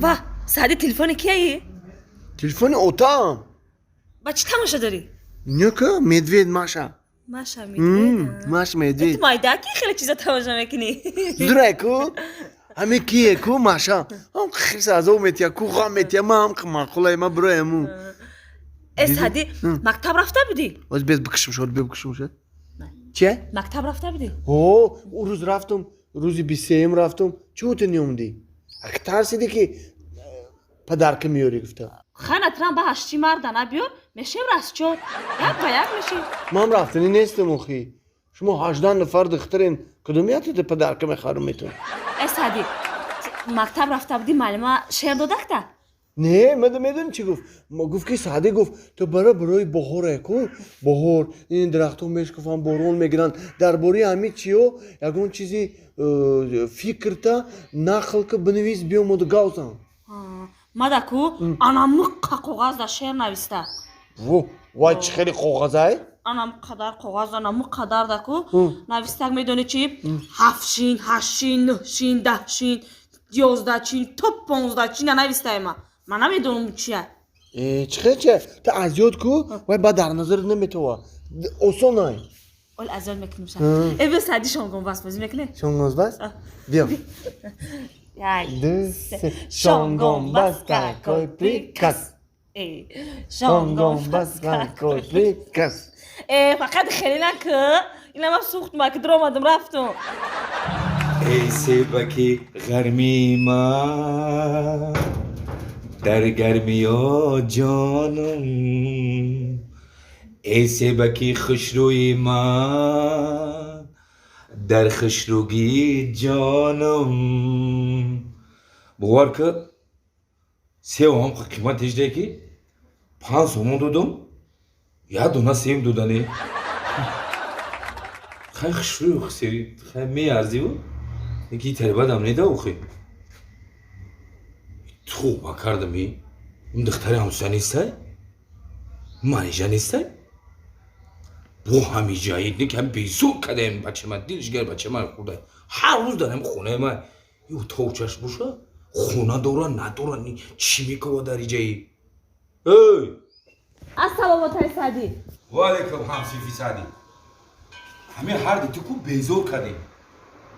و سعدی تلفن کیه؟ تلفن اتاقم. با چی تماشا داری؟ نه که مدوید ماشا. ماشا میدوید ماش مدوید. تو مایده کی خیلی چیزا تماشا میکنی؟ زوره کو همه کیه کو ماشا هم خیلی سازو میتیا کو خام میتیا ما هم کمان خلای ما برای مو سعدی مکتب رفته بودی؟ از بیز بکشم شد بکشم شد چه؟ مکتب رفته بودی؟ او روز رفتم روزی 23 رفتم چوت نیومدی اگه ترسیدی که پدرک میاری گفته خانه تران با هشتی مردانه بیار میشه راست شد یک با یک میشه ما هم رفتنی نیستم اخی شما 18 نفر دخترین کدومیت ده پدرک میخوارم میتون سعدی مکتب رفته بودی معلومه شعر دو دکته؟ نه میدونم چی گفت ما گفت که ساده گفت تو برای بهاره کو بهار این درختون میشکفن بارون میگیرن درباره همه چیو یگون چیزی فکر تا نقل که بنویس بیام و گاوزن مادکو anam kağıtda şeir naviste. وای چه خیلی خوغزای Anam kadar kağıt anam kadar da ku naviste میدونی چی؟ هفشین هشتین نهشین دهشین یازدهشین تا 15 نویسته من نمیدونم چیه چه تا ازیاد کو وای با در نظر نمیتوه اوسونای اول ازال میکنیم شد به سعدی شانگون بس بازی میکنه شونگوز بس بیا شونگون بس کاکوی پریکس شونگون بس کاکوی پریکس فقط خیلی نکه این هم سوخت ما که در آمدم رفتم ای سبکی گرمی ما در گرمی ها جانم ای سبکی خوشروی من در خوشروگی جانم بوار که سه هم قیمتش ده که 5 سومون دادم یا دونا سیم دادنی خیلی خوشروی خیلی خیلی میارزی بود یکی تربت هم نیده اوخی تو بکردم این دختر همسا نیسته منیجا نیسته بو همی جایی نی که هم بیزور کدیم بچه من دیلش گر بچه من خورده هر روز دارم خونه من یه توچش باشه خونه دوران ندوران نی چی میکوه داری جایی ای السلام علیکم سعدی و علیکم همسی فی سعدی همه هر دی تو کو بیزور کدیم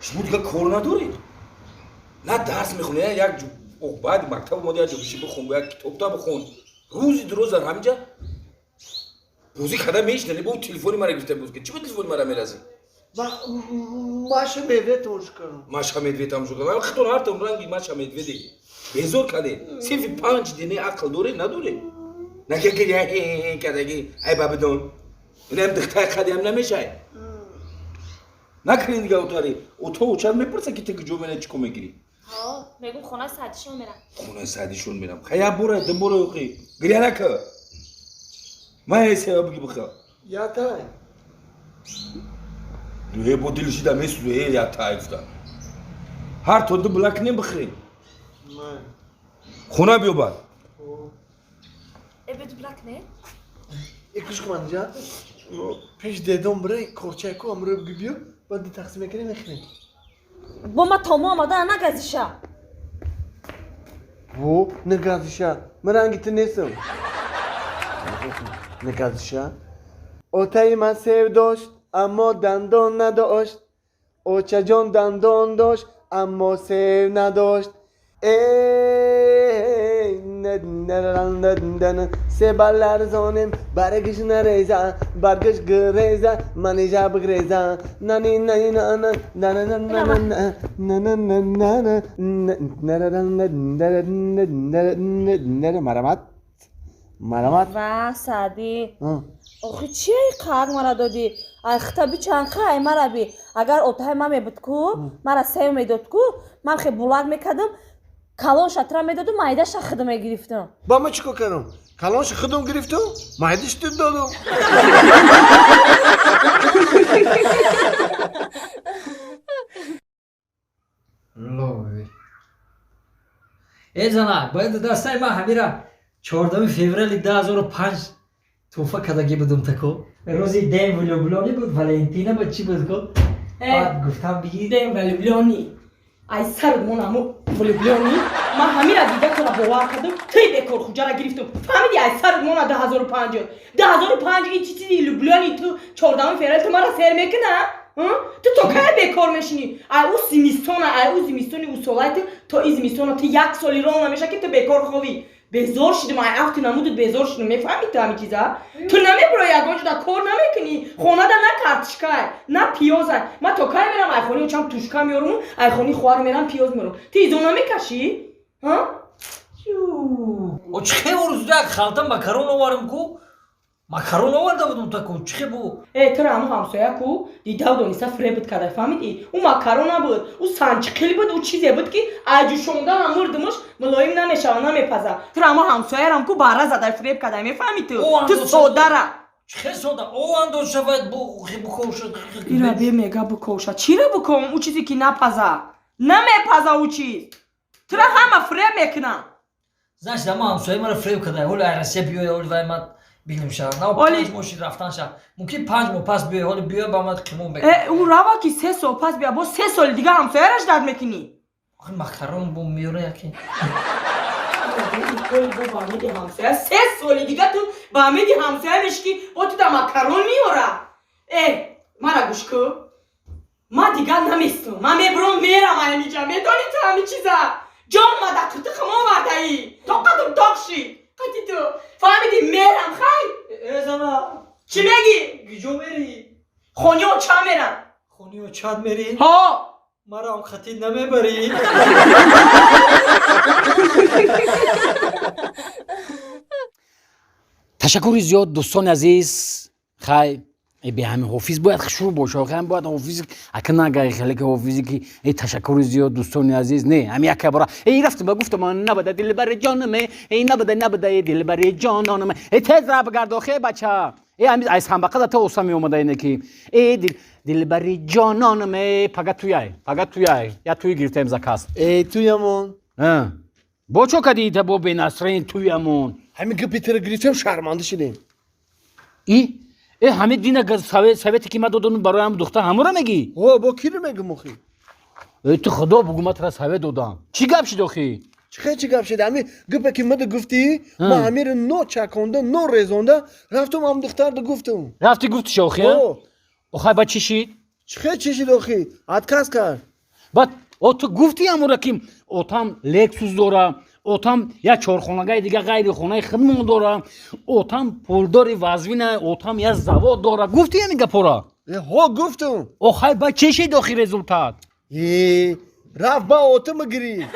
شما دیگه کار نداری نه درس میخونی یک بعد مکتب اومدی یا جوشی بخون یا کتاب تا بخون روزی دروز در همینجا روزی کدا میشنی با تلفنی مرا گرفته بود که چی با تلفنی مرا میرازی ماشه میوه توش کنم ماشا میدوی تام شو کنم خطور هر تون رنگی ماشا میدوی بیزور کدی صرف 5 دینه عقل دوره نداره نه که کداگی ای بابا دون اینم دختر کدی هم نمیشه نکنین دیگه اوتاری اوتو چرا میپرسه که تک جو منه چیکو میگیری ها میگم خونه سعدیشون میرم خونه سعدیشون میرم خیا بوره دم بوره اوخی گریه نکه من ایسه بگی بخوا یا تای دوی با دلشی دمیست دوی یا تایفتا هر تو دو بلک نیم بخری من خونه بیو بار Evet bırak ne? یکیش کمانجا پیش دیدم برای کورچه کو امروز بگیبیو بعد تقسیم کنیم میخریم با ما tamam da ne gazişa? و نگازشا من انگیت نیستم نگازشا اوتای من سیو داشت اما دندان نداشت اوچه جان دندان داشت اما سیو نداشت سه لرزانم برگش نریزه برگش گریزه منیجا بگریزه نانی نانی نانا نانا نانا مرامت مرامت و سعدی آخه چیه قرق مرا دادی خطابی چند خواهی مرا بی اگر اوتای من میبود کو مرا سیو میداد کو من خیلی بلند میکردم کلان شطرا میداد و مایدش خودم میگرفتم با ما چیکار کنم کلانش خودم گرفتم مایدش دادم لوی ای زنا باید دستای ما همیرا 14 فوریه 2005 توفا کداگی بودم تکو روزی دیم ولوبلونی بود ولنتینا با چی بود گفت بعد گفتم بگی دیم ولوبلونی ای سر مونمو влюблёнӣ? Ман ҳамира дида тора бовар кардам, ти бекор хуҷара гирифтам. Фаҳмиди ай сар мона 10050. 10050 ин чӣ чизи влюблёни ту 14 феврал ту мара сер мекуна? Ту то кай бекор мешини? Ай у зимистона, ай у зимистони у солай ту то ин зимистона ту як соли рон намеша ки ту бекор ховӣ. Безор шидам, ай афти намудут безор шидам. Мефаҳмӣ ту ҳамин чиза? Ту намебурои ягон ҷода кор намекунӣ. Хонада на картишкай, на пиёзай. Ман то кай мерам айхони очам тушка меёрам, айхони хоҳар мерам пиёз меёрам. Ту изо намекашӣ? о чӣ хе орузда як халта макарон оварам ку макарон оварда будам таку чӣ хе бу тора ҳамун ҳамсоя ку дидав дониста фребут карда фаҳмидӣ? У макарон набуд, у санҷиқил буд, у чизе буд ки айҷӯшондан мурдимуш мулоим намешава, намепаза. Тора ҳамун ҳамсояам ку бара задай фреб карда мефаҳмӣ ту? Ту содара. чӣ хе сода о андоз шавад бу букоша ира бе мега букоша. Чира буком у чизе ки напаза? Намепаза у чиз. Тора ҳама фреб мекунам. значит ама ҳамсояи мара фреб карда ҳоли айрасе биёя ҳоли вай ман билим шава на Оли- 5 мошин рафтан шава мумкин 5 моҳ пас биёя ҳоли биёя ба ман қимон бекун У рава ки 3 сол пас бия, бо 3 соли дига ҳамсояраш дард мекунӣ. охи макарон бу меёра яке 3 соли дига ту ба ҳамиди ҳамсоя мешӣ ки бо ту да макарон меёра. Мара гӯш ку. Ман дига наместам. Ман мебурам мерам айниҷа. Медонӣ ту ҳамин чиза? Ҷон мада қитиқам овардаӣ. Тоқатам тоқ шид. Қати ту. Фаҳмидӣ мерам хай. зана Чӣ мегӣ? гиҷо мери Хони оча мерам. хони очад мери Ҳо. марам хати намебарӣ ташаккури зиёд дӯстони азиз хай беҳами ҳофиз бояд шурӯъ боша хай бояд ҳофиз акнагай хеле ки ҳофизе ки ташаккури зиёд дӯстони азиз не ҳами яка бора рафтам ба гуфтам набада дилбари ҷонаме набада дилбари ҷононаме тез ра бигардо хе бача ҳами айс ҳамбақада та оса меомада ине ки дилбари ҷононаме пага туяй я туи гирифтаем заказ туямон бо чо кади та бо бенасрин туямон ҳамин гапи тира гирифтам шарманда шидем. ҳамин дина совете ки ма додам барои ҳам духтар ҳамора мегӣ бо киро мегум охи? ту худо бугу ма тара совет додам чӣ гап шид охи чӣ гап шид? ҳамин гапе ки мада гуфтӣ ма ҳамиро ночаконда норезонда рафтам ҳам духтарда гуфтам. рафти гуфтиша охи охай ба чӣ шид чӣ шид охи? отказ кард. баъд ту гуфтӣ ҳамора ки отам лексус дора отам як чорхонагаи дига ғайри хонаи хидмон дора отам пулдори вазвина отам як завод дора гуфтӣ ҳамин гапора гуфтам. охай ба чӣ шид охи результат рафт ба отама гирифт.